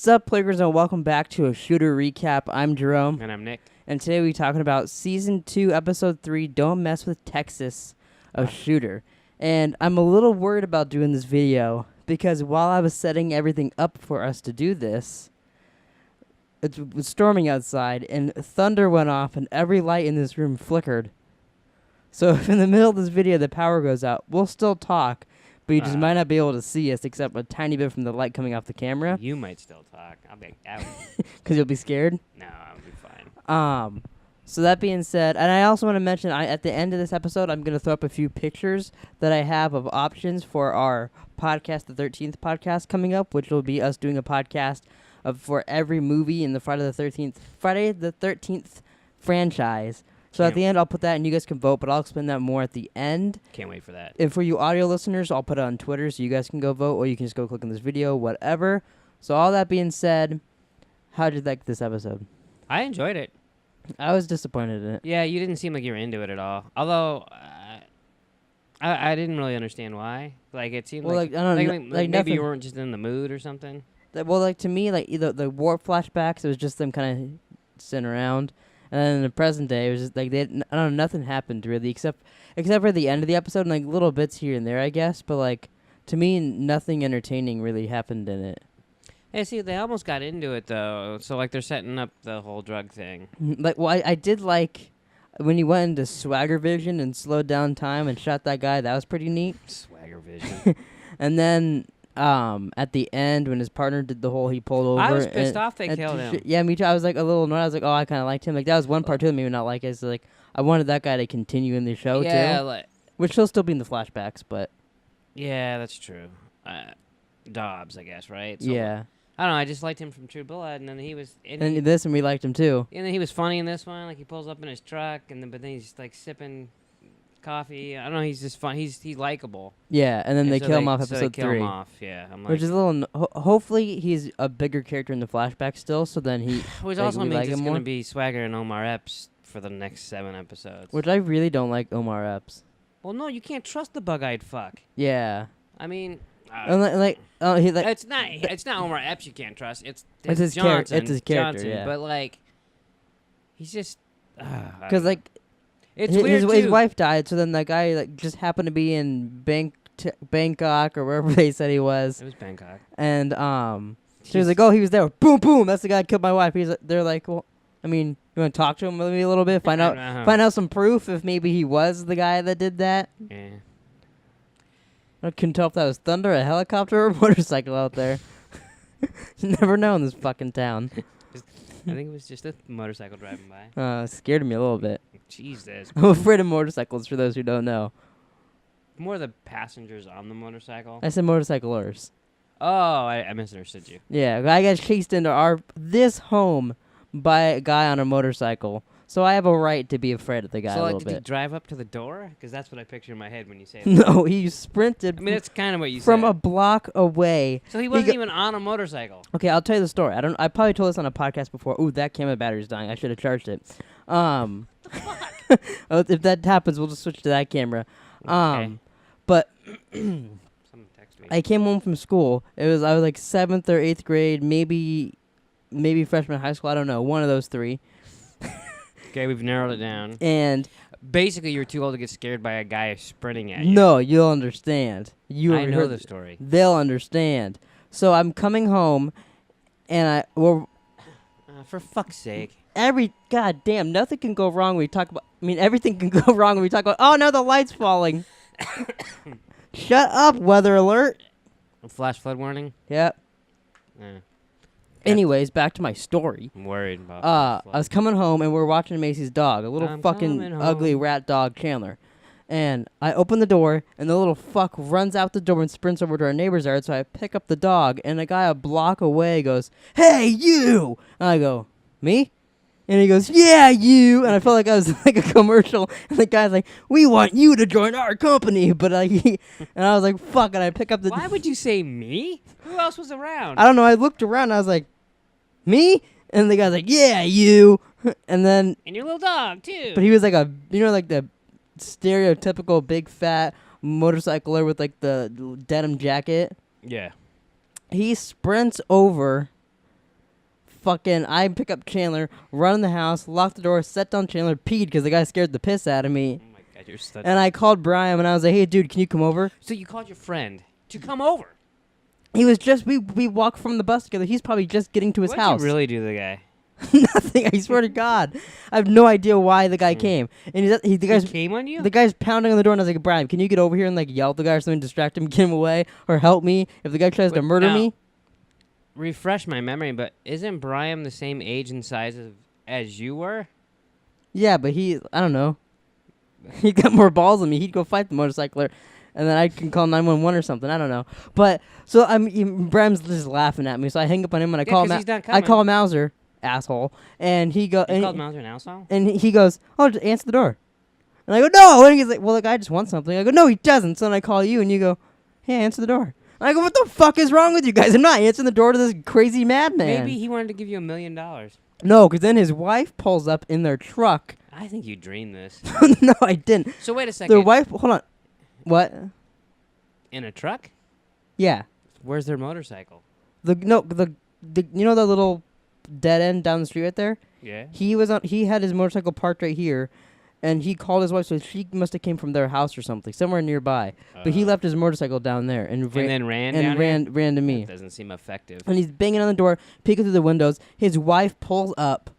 What's up, Pleekers, and welcome back to a shooter recap. I'm Jerome. And I'm Nick. And today we're talking about Season 2, Episode 3, Don't Mess with Texas of Shooter. And I'm a little worried about doing this video because while I was setting everything up for us to do this, it was storming outside and thunder went off and every light in this room flickered. So if in the middle of this video the power goes out, we'll still talk, but you just might not be able to see us except a tiny bit from the light coming off the camera. You might still talk. I'll be out. Because you'll be scared? No, I'll be fine. So that being said, and I also want to mention, at the end of this episode, I'm going to throw up a few pictures that I have of options for our podcast, the 13th podcast coming up, which will be us doing a podcast for every movie in the Friday the 13th franchise. So at the end, I'll put that, and you guys can vote, but I'll explain that more at the end. Can't wait for that. And for you audio listeners, I'll put it on Twitter, so you guys can go vote, or you can just go click on this video, whatever. So all that being said, how did you like this episode? I enjoyed it. I was disappointed in it. Yeah, you didn't seem like you were into it at all. Although, I didn't really understand why. Like, it seemed I don't know, maybe nothing. you weren't just in the mood or something. Well, to me, either the war flashbacks, it was just them kind of sitting around. And then in the present day, it was just I don't know, nothing happened really, except for the end of the episode and little bits here and there, I guess. But to me, nothing entertaining really happened in it. Hey, see, they almost got into it though. So they're setting up the whole drug thing. I did like when he went into Swagger Vision and slowed down time and shot that guy. That was pretty neat. Swagger Vision. And then at the end when his partner did the whole, he pulled over. I was pissed off they killed him. Yeah, me too. I was a little annoyed. I was oh, I kind of liked him. That was one part too that made me not like it. So I wanted that guy to continue in the show too. Which he'll still be in the flashbacks, but. Yeah, that's true. Dobbs, I guess, right? So yeah. I don't know. I just liked him from True Blood, and then he was. And we liked him too. And then he was funny in this one. He pulls up in his truck, but then he's sipping coffee. I don't know. He's just fun. He's likable. Yeah, and then they kill him off episode 3. Kill him off. Yeah, which is a little. Hopefully, he's a bigger character in the flashback still. So then he. Which also means it's going to be Swagger and Omar Epps for the next 7 episodes. Which I really don't like Omar Epps. Well, no, you can't trust the bug-eyed fuck. Yeah. I mean. It's not Omar Epps you can't trust. It's his Johnson. It's his character. Johnson, yeah. But he's just. Because it's weird his wife died, so then that guy just happened to be in Bangkok or wherever they said he was. It was Bangkok. And she was oh, he was there. Boom, boom. That's the guy who killed my wife. They're well, I mean, you want to talk to him maybe a little bit, find out some proof if maybe he was the guy that did that. Yeah. I couldn't tell if that was thunder, a helicopter, or a motorcycle out there. You never know in this fucking town. I think it was just a motorcycle driving by. Scared me a little bit. Jesus. I'm afraid of motorcycles, for those who don't know. More the passengers on the motorcycle. I said motorcyclers. Oh, I misunderstood you. Yeah, I got chased into this home by a guy on a motorcycle. So I have a right to be afraid of the guy a little bit. Did he drive up to the door? Because that's what I picture in my head when you say that. No, he sprinted. I mean, that's kind of what you said. From a block away. So he wasn't even on a motorcycle. Okay, I'll tell you the story. I probably told this on a podcast before. Ooh, that camera battery's dying. I should have charged it. What the fuck? If that happens, we'll just switch to that camera. Okay. But Someone text me. I came home from school. I was 7th or 8th grade, maybe freshman high school. I don't know, one of those 3. Okay, we've narrowed it down. And basically, you're too old to get scared by a guy sprinting at you. No, you'll understand. I know the story. They'll understand. So I'm coming home, and for fuck's sake. Goddamn, nothing can go wrong when we talk about. I mean, everything can go wrong when we talk about. Oh no, the light's falling. Shut up, weather alert. A flash flood warning. Yep. Anyways, back to my story. I'm worried about. I was coming home and we're watching Macy's dog, a little fucking ugly rat dog, Chandler. And I open the door, and the little fuck runs out the door and sprints over to our neighbor's yard. So I pick up the dog, and a guy a block away goes, "Hey, you!" And I go, "Me?" And he goes, "Yeah, you!" And I felt like I was like a commercial. And the guy's like, "We want you to join our company." But and I was like, "Fuck!" And I pick up the. Why would you say me? Who else was around? I don't know. I looked around. And I was like, "Me?" And the guy's like, "Yeah, you." And then. And your little dog too. But he was like the stereotypical big fat motorcycler with the denim jacket. Yeah. He sprints over I pick up Chandler, run in the house, lock the door, set down Chandler, peed because the guy scared the piss out of me. Oh my god, you're such. And I called Brian and I was like, hey, dude, can you come over? So you called your friend to come over? He was just, we walked from the bus together. He's probably just getting to his What'd house. you really do to the guy? Nothing. I swear to God. I have no idea why the guy came. And the He guy's came on you? the guy's pounding on the door, and I was like, Brian, can you get over here and like yell at the guy or something, distract him, get him away, or help me if the guy tries to Wait, murder now- me? Refresh my memory, but isn't Brian the same age and size as you were? Yeah, but I don't know. He got more balls than me. He'd go fight the motorcycler, and then I can call 911 or something. I don't know. But so Brian's just laughing at me. So I hang up on him and I Yeah, call 'cause him. he's not I call coming. Mauser, asshole, and he go. You And called Mauser an asshole? And he goes, "Oh, just answer the door." And I go, "No." And he's like, "Well, the guy just wants something." I go, "No, he doesn't." So then I call you, and you go, "Hey, answer the door." And I go, "What the fuck is wrong with you guys? I'm not answering the door to this crazy madman." Maybe he wanted to give you $1 million. No, because then his wife pulls up in their truck. I think you dreamed this. No, I didn't. So wait a second. Their wife, hold on. What? In a truck? Yeah. Where's their motorcycle? The you know the little dead end down the street right there? Yeah. He had his motorcycle parked right here, and he called his wife, so she must have came from their house or something, somewhere nearby. But he left his motorcycle down there and then ran down here? ran to me. That doesn't seem effective. And he's banging on the door, peeking through the windows. His wife pulls up,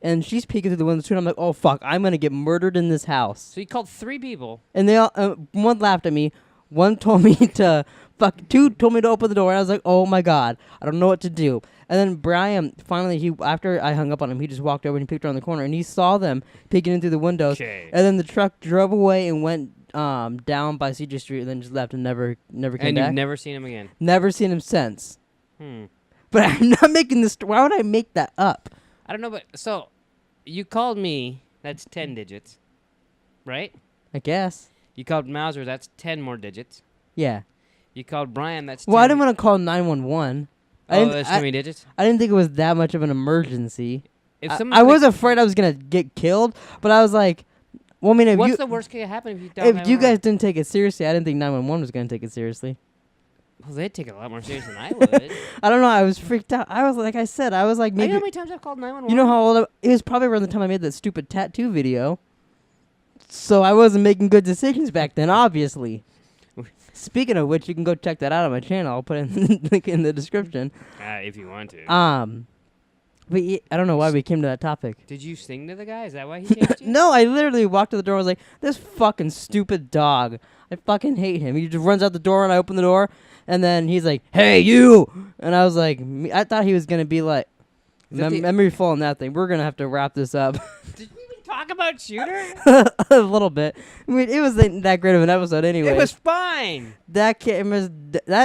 and she's peeking through the windows too. And I'm like, oh fuck, I'm gonna get murdered in this house. So you called 3 people. And they all, one laughed at me, one told me to two told me to open the door. And I was like, oh my god, I don't know what to do. And then Brian, finally, after I hung up on him, he just walked over and he peeked around the corner, and he saw them peeking in through the windows. Okay. And then the truck drove away and went down by CJ Street, and then just left and never came And back. you've never seen him again. Never seen him since. Hmm. But I'm not making this. Why would I make that up? I don't know, but so you called me. That's 10 digits, right? I guess. You called Mauser. That's 10 more digits. Yeah. You called Brian. That's 10. Well, I didn't want to call 911. Oh, that's too many digits. I didn't think it was that much of an emergency. If I someone's was like- afraid I was gonna get killed, but I was like, well, I mean, if What's you the worst that could happen if you don't? if you guys didn't take it seriously, I didn't think 911 was gonna take it seriously. Well, they'd take it a lot more serious than I would. I don't know. I was freaked out. I was like I said, I was like You know maybe. how many times I've called 911? You know how old it was? Probably around the time I made that stupid tattoo video. So I wasn't making good decisions back then, obviously. Speaking of which, you can go check that out on my channel. I'll put in the link in the description. If you want to. But I don't know why we came to that topic. Did you sing to the guy? Is that why he came to you? No, I literally walked to the door and was like, this fucking stupid dog. I fucking hate him. He just runs out the door and I open the door. And then he's like, hey, you. And I was like, I thought he was going to be like, Is that the- memory full on that thing. We're going to have to wrap this up. Did we even talk about Shooter? A little bit. I mean, it wasn't that great of an episode anyway. It was fine. That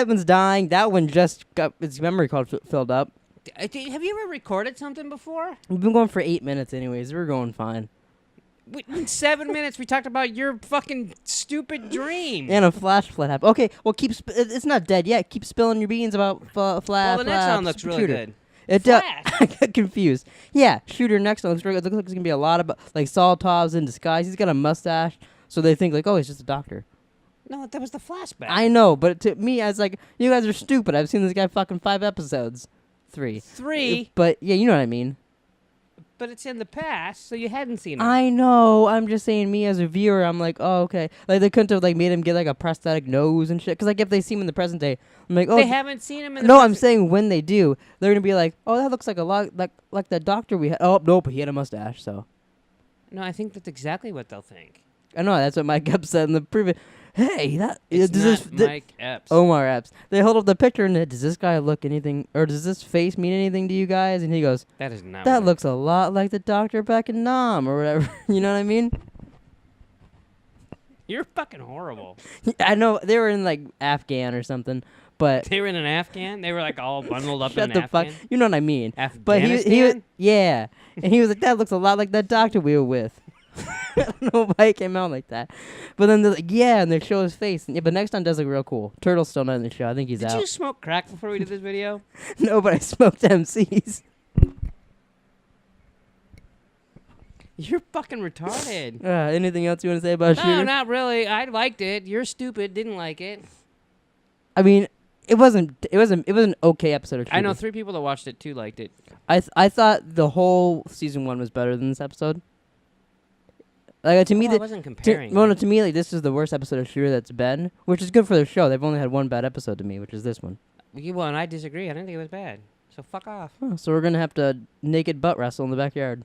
one's dying. That one just got its memory card filled up. Have you ever recorded something before? We've been going for 8 minutes anyways. We're going fine. In 7 minutes, we talked about your fucking stupid dream. And a flash flood happened. Okay, well, it's not dead yet. Keep spilling your beans about flash. Well, the next one looks really good. It Flash. I got confused. Yeah, Shooter next one looks really good. It looks like it's gonna be a lot of like Solotov's in disguise. He's got a mustache, so they think like, oh, he's just a doctor. No, that was the flashback. I know, but to me, I was like, you guys are stupid. I've seen this guy fucking 5 episodes. 3. 3, But yeah, you know what I mean. but it's in the past, so you hadn't seen it. I know. I'm just saying, me as a viewer, I'm like, oh, okay. Like they couldn't have like made him get like a prosthetic nose and shit. Because like if they see him in the present day, I'm like, oh. They haven't seen him in the No, I'm present- saying when they do, they're gonna be like, oh, that looks like a lot like that doctor we had. Oh, nope, he had a mustache. So No, I think that's exactly what they'll think. I know that's what Mike Epps said in the previous. Hey, It's does not this Mike Epps. Omar Epps? They hold up the picture and does this guy look anything, or does this face mean anything to you guys? And he goes, That is not that what- looks a lot like the doctor back in Nam or whatever. You know what I mean? You're fucking horrible. I know they were in like Afghan or something, but They were in an Afghan? They were like all bundled up shut in the an fuck. Afghan? You know what I mean? But he was Afghanistan? yeah, and he was like, that looks a lot like that doctor we were with. I don't know why it came out like that, but then they're like, yeah, and they show his face. Yeah, but next time does look real cool. Turtle's still not in the show. I think he's Did out. you smoke crack before we did this video? No, but I smoked MCs. You're fucking retarded. Anything else you want to say about No, Shooter? not really. I liked it. You're stupid. Didn't like it. I mean, It wasn't. It was an okay episode of Shooter. I know 3 people that watched it too liked it. I thought the whole season 1 was better than this episode. Like to me, I wasn't comparing. to me, like this is the worst episode of Shooter that's been, which is good for the show. They've only had one bad episode to me, which is this one. Well, and I disagree. I didn't think it was bad. So fuck off. Oh, so we're gonna have to naked butt wrestle in the backyard.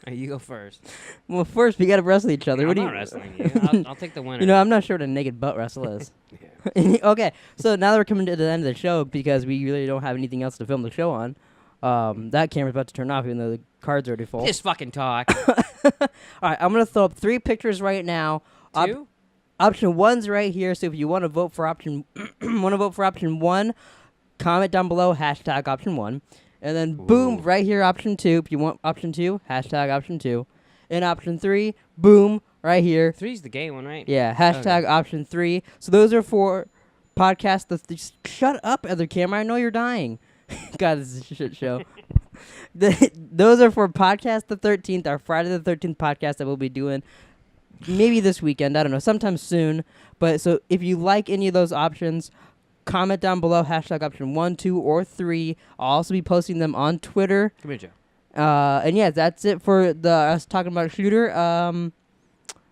You go first. Well, first we gotta wrestle each other. I'm What do not you? wrestling you. I'll take the winner. You know, I'm not sure what a naked butt wrestle is. Yeah. Okay, so now that we're coming to the end of the show because we really don't have anything else to film the show on. That camera's about to turn off even though the card's already full. Just fucking talk. All right, I'm gonna throw up 3 pictures right now. 2? Option 1's right here. So if you want to vote for option, option 1, comment down below #option 1, and then boom, Ooh. right here option 2. If you want option 2, #option 2, and option 3, boom, right here. 3's the gay one, right? Yeah, Okay. option 3. So those are for podcasts. Shut up, other camera. I know you're dying. God, this is a shit show. Those are for podcast the 13th, our Friday the 13th podcast that we'll be doing maybe this weekend. I don't know, sometime soon. But so if you like any of those options, comment down below #option 1, 2, or 3. I'll also be posting them on Twitter. Come here, Joe. And yeah, that's it for us talking about Shooter. Trying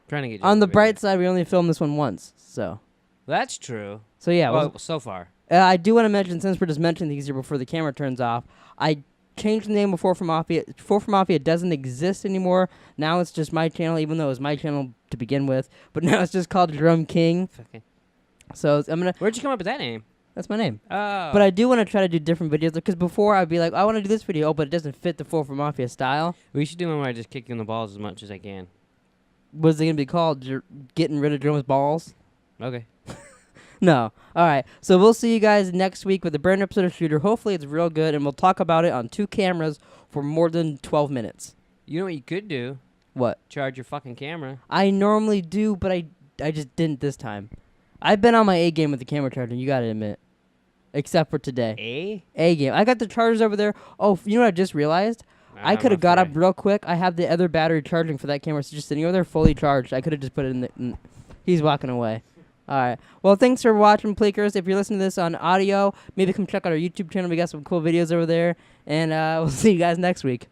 to get Joe On the video. bright side, we only filmed this one once. So That's true. yeah. Well, so far. I do want to mention, since we're just mentioning these here before the camera turns off, I changed the name of 4 for Mafia. 4 for Mafia doesn't exist anymore. Now it's just my channel, even though it was my channel to begin with. But now it's just called Jerome King. Fucking. So I'm gonna. Where'd you come up with that name? That's my name. Oh. But I do want to try to do different videos because before I'd be like, I want to do this video, but it doesn't fit the 4 for Mafia style. We should do one where I just kick you in the balls as much as I can. What's it gonna be called? Getting rid of Jerome's balls? Okay. No. All right. So we'll see you guys next week with a brand new episode of Shooter. Hopefully it's real good, and we'll talk about it on 2 cameras for more than 12 minutes. You know what you could do? What? Charge your fucking camera. I normally do, but I just didn't this time. I've been on my A game with the camera charger, you gotta admit. Except for today. A game. I got the chargers over there. Oh, you know what I just realized? I could have got up real quick. I have the other battery charging for that camera. It's just sitting over there fully charged. I could have just put it in the... He's walking away. All right. Well, thanks for watching, Pleekers. If you're listening to this on audio, maybe come check out our YouTube channel. We got some cool videos over there. And we'll see you guys next week.